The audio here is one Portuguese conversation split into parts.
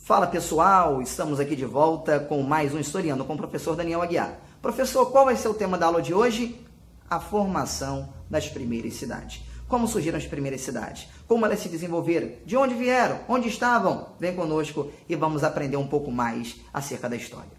Fala pessoal, estamos aqui de volta com mais um Historiando com o professor Daniel Aguiar. Professor, qual vai ser o tema da aula de hoje? A formação das primeiras cidades. Como surgiram as primeiras cidades? Como elas se desenvolveram? De onde vieram? Onde estavam? Vem conosco e vamos aprender um pouco mais acerca da história.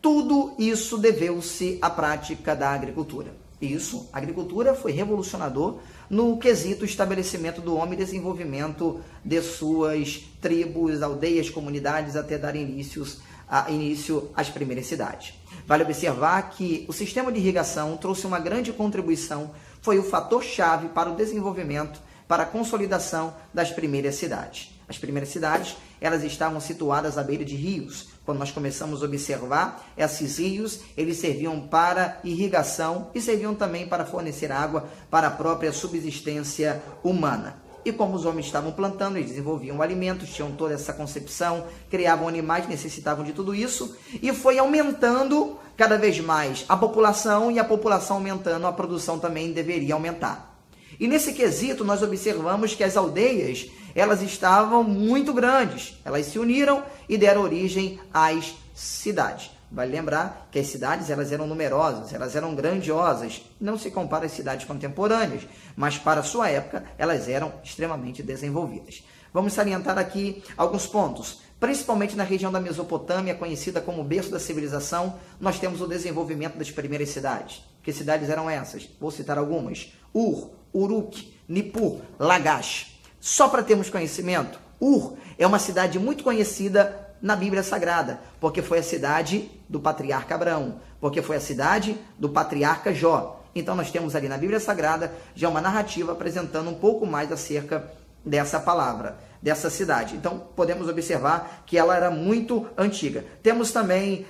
Tudo isso deveu-se à prática da agricultura. Isso, a agricultura foi revolucionador no quesito estabelecimento do homem e desenvolvimento de suas tribos, aldeias, comunidades, até dar início às primeiras cidades. Vale observar que o sistema de irrigação trouxe uma grande contribuição, foi o fator-chave para o desenvolvimento, para a consolidação das primeiras cidades. As primeiras cidades, elas estavam situadas à beira de rios. Quando nós começamos a observar, esses rios, eles serviam para irrigação e serviam também para fornecer água para a própria subsistência humana. E como os homens estavam plantando, eles desenvolviam alimentos, tinham toda essa concepção, criavam animais, necessitavam de tudo isso, e foi aumentando cada vez mais a população, e a população aumentando, a produção também deveria aumentar. E nesse quesito, nós observamos que as aldeias, elas estavam muito grandes, elas se uniram e deram origem às cidades. Vale lembrar que as cidades, elas eram numerosas, elas eram grandiosas, não se compara às cidades contemporâneas, mas para a sua época, elas eram extremamente desenvolvidas. Vamos salientar aqui alguns pontos. Principalmente na região da Mesopotâmia, conhecida como berço da civilização, nós temos o desenvolvimento das primeiras cidades. Que cidades eram essas? Vou citar algumas. Ur, Uruk, Nippur, Lagash. Só para termos conhecimento, Ur é uma cidade muito conhecida na Bíblia Sagrada, porque foi a cidade do patriarca Abraão, porque foi a cidade do patriarca Jó. Então nós temos ali na Bíblia Sagrada já uma narrativa apresentando um pouco mais acerca dessa palavra, dessa cidade. Então podemos observar que ela era muito antiga. Temos também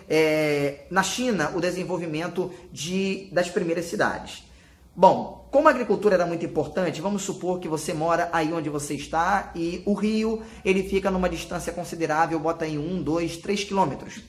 na China o desenvolvimento das primeiras cidades. Bom, como a agricultura era muito importante, vamos supor que você mora aí onde você está e o rio, ele fica numa distância considerável, bota aí 1, 2, 3 quilômetros.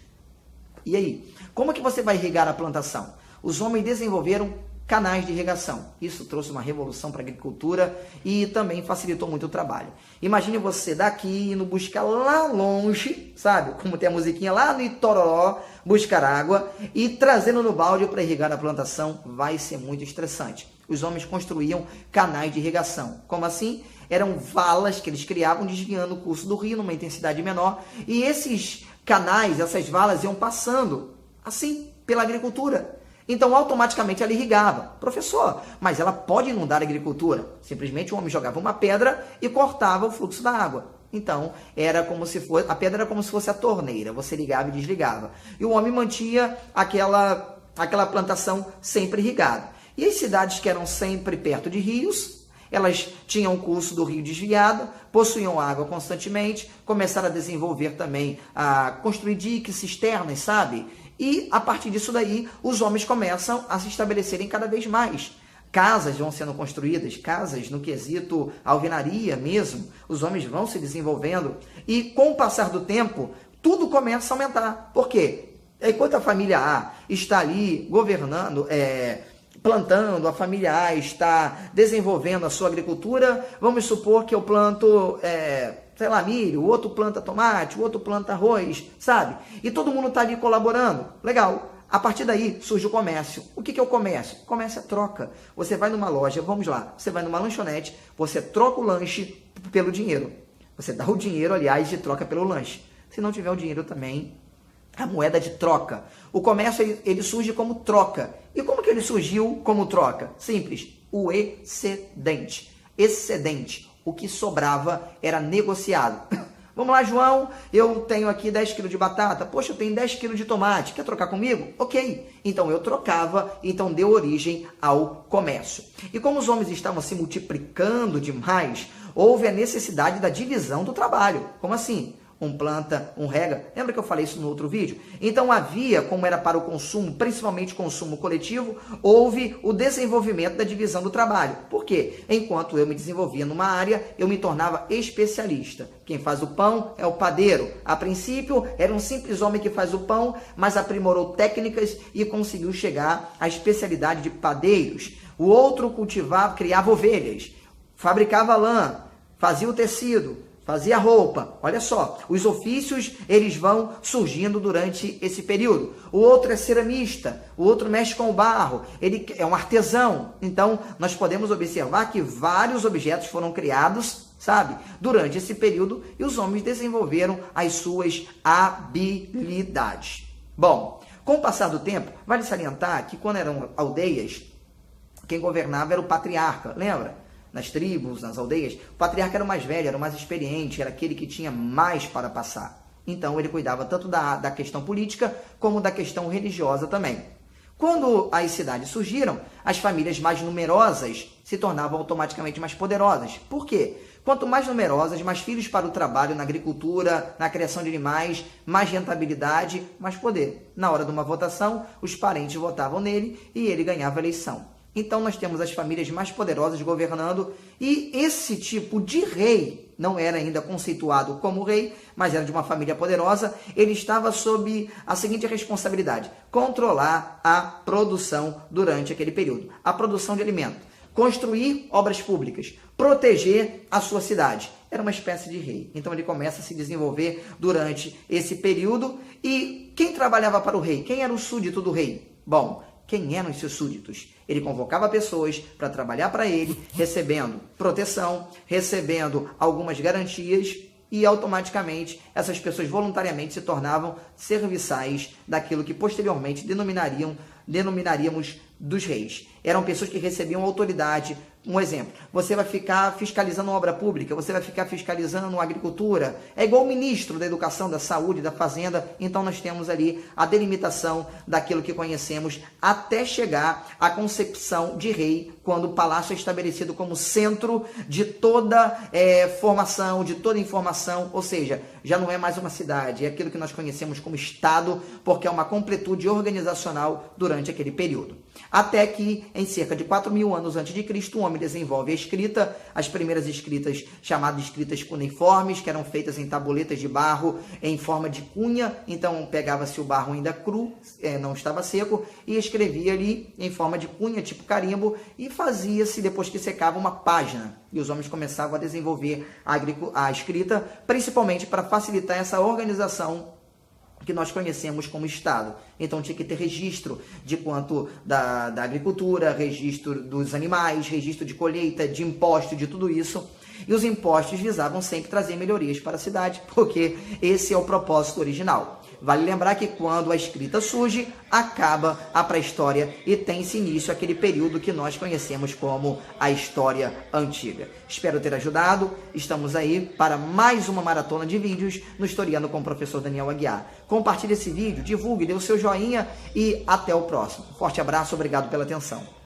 E aí, como que você vai irrigar a plantação? Os homens desenvolveram canais de irrigação. Isso trouxe uma revolução para a agricultura e também facilitou muito o trabalho. Imagine você daqui indo buscar lá longe, sabe? Como tem a musiquinha lá no Itororó, buscar água e trazendo no balde para irrigar a plantação. Vai ser muito estressante. Os homens construíam canais de irrigação. Como assim? Eram valas que eles criavam desviando o curso do rio numa intensidade menor. E esses canais, essas valas iam passando assim pela agricultura. Então, automaticamente, ela irrigava. Professor, mas ela pode inundar a agricultura? Simplesmente o homem jogava uma pedra e cortava o fluxo da água. Então, a pedra era como se fosse a torneira. Você ligava e desligava. E o homem mantinha aquela plantação sempre irrigada. E as cidades que eram sempre perto de rios, elas tinham o curso do rio desviado, possuíam água constantemente, começaram a desenvolver também, a construir diques, cisternas, sabe? E, a partir disso daí, os homens começam a se estabelecerem cada vez mais. Casas vão sendo construídas, casas no quesito alvenaria mesmo, os homens vão se desenvolvendo e, com o passar do tempo, tudo começa a aumentar. Por quê? Enquanto a família A está ali governando, plantando, a família A está desenvolvendo a sua agricultura, vamos supor que eu planto sei lá, milho, o outro planta tomate, o outro planta arroz, sabe? E todo mundo está ali colaborando. Legal. A partir daí surge o comércio. O que é o comércio? O comércio é troca. Você vai numa loja, vamos lá, você vai numa lanchonete, você troca o lanche pelo dinheiro. Você dá o dinheiro, aliás, de troca pelo lanche. Se não tiver o dinheiro também, a moeda de troca. O comércio, ele surge como troca. E como que ele surgiu como troca? Simples. O excedente. Excedente. O que sobrava era negociado. Vamos lá, João, eu tenho aqui 10 quilos de batata. Poxa, eu tenho 10 quilos de tomate. Quer trocar comigo? Ok. Então, eu trocava, então deu origem ao comércio. E como os homens estavam se multiplicando demais, houve a necessidade da divisão do trabalho. Como assim? Um planta, um rega. Lembra que eu falei isso no outro vídeo? Então havia, como era para o consumo, principalmente consumo coletivo, houve o desenvolvimento da divisão do trabalho. Por quê? Enquanto eu me desenvolvia numa área, eu me tornava especialista. Quem faz o pão é o padeiro. A princípio, era um simples homem que faz o pão, mas aprimorou técnicas e conseguiu chegar à especialidade de padeiros. O outro cultivava, criava ovelhas. fabricava lã, fazia o tecido, fazia roupa. Olha só, os ofícios eles vão surgindo durante esse período. O outro é ceramista, o outro mexe com o barro, ele é um artesão. Então, nós podemos observar que vários objetos foram criados, sabe, durante esse período, e os homens desenvolveram as suas habilidades. Bom, com o passar do tempo, vale salientar que quando eram aldeias, quem governava era o patriarca, lembra? Nas tribos, nas aldeias, o patriarca era o mais velho, era o mais experiente, era aquele que tinha mais para passar. Então, ele cuidava tanto da questão política, como da questão religiosa também. Quando as cidades surgiram, as famílias mais numerosas se tornavam automaticamente mais poderosas. Por quê? Quanto mais numerosas, mais filhos para o trabalho na agricultura, na criação de animais, mais rentabilidade, mais poder. Na hora de uma votação, os parentes votavam nele e ele ganhava a eleição. Então, nós temos as famílias mais poderosas governando, e esse tipo de rei não era ainda conceituado como rei, mas era de uma família poderosa. Ele estava sob a seguinte responsabilidade: controlar a produção durante aquele período, a produção de alimento, construir obras públicas, proteger a sua cidade. Era uma espécie de rei. Então, ele começa a se desenvolver durante esse período. E quem trabalhava para o rei? Quem era o súdito do rei? Bom, quem eram os seus súditos? Ele convocava pessoas para trabalhar para ele, recebendo proteção, recebendo algumas garantias, e automaticamente essas pessoas voluntariamente se tornavam serviçais daquilo que posteriormente denominaríamos dos reis. Eram pessoas que recebiam autoridade. Um exemplo, você vai ficar fiscalizando obra pública, você vai ficar fiscalizando a agricultura, é igual o ministro da Educação, da Saúde, da Fazenda. Então, nós temos ali a delimitação daquilo que conhecemos até chegar à concepção de rei, quando o palácio é estabelecido como centro de toda formação, de toda informação, ou seja, já não é mais uma cidade, é aquilo que nós conhecemos como Estado, porque é uma completude organizacional durante aquele período. Até que, em cerca de 4.000 anos antes de Cristo, o homem desenvolve a escrita, as primeiras escritas chamadas escritas cuneiformes, que eram feitas em tabuletas de barro em forma de cunha. Então, pegava-se o barro ainda cru, não estava seco, e escrevia ali em forma de cunha, tipo carimbo, e fazia-se, depois que secava, uma página. E os homens começavam a desenvolver a escrita, principalmente para facilitar essa organização que nós conhecemos como Estado. Então, tinha que ter registro de quanto da agricultura, registro dos animais, registro de colheita, de imposto, de tudo isso. E os impostos visavam sempre trazer melhorias para a cidade, porque esse é o propósito original. Vale lembrar que quando a escrita surge, acaba a pré-história e tem-se início aquele período que nós conhecemos como a História Antiga. Espero ter ajudado. Estamos aí para mais uma maratona de vídeos no Historiando com o professor Daniel Aguiar. Compartilhe esse vídeo, divulgue, dê o seu joinha e até o próximo. Forte abraço, obrigado pela atenção.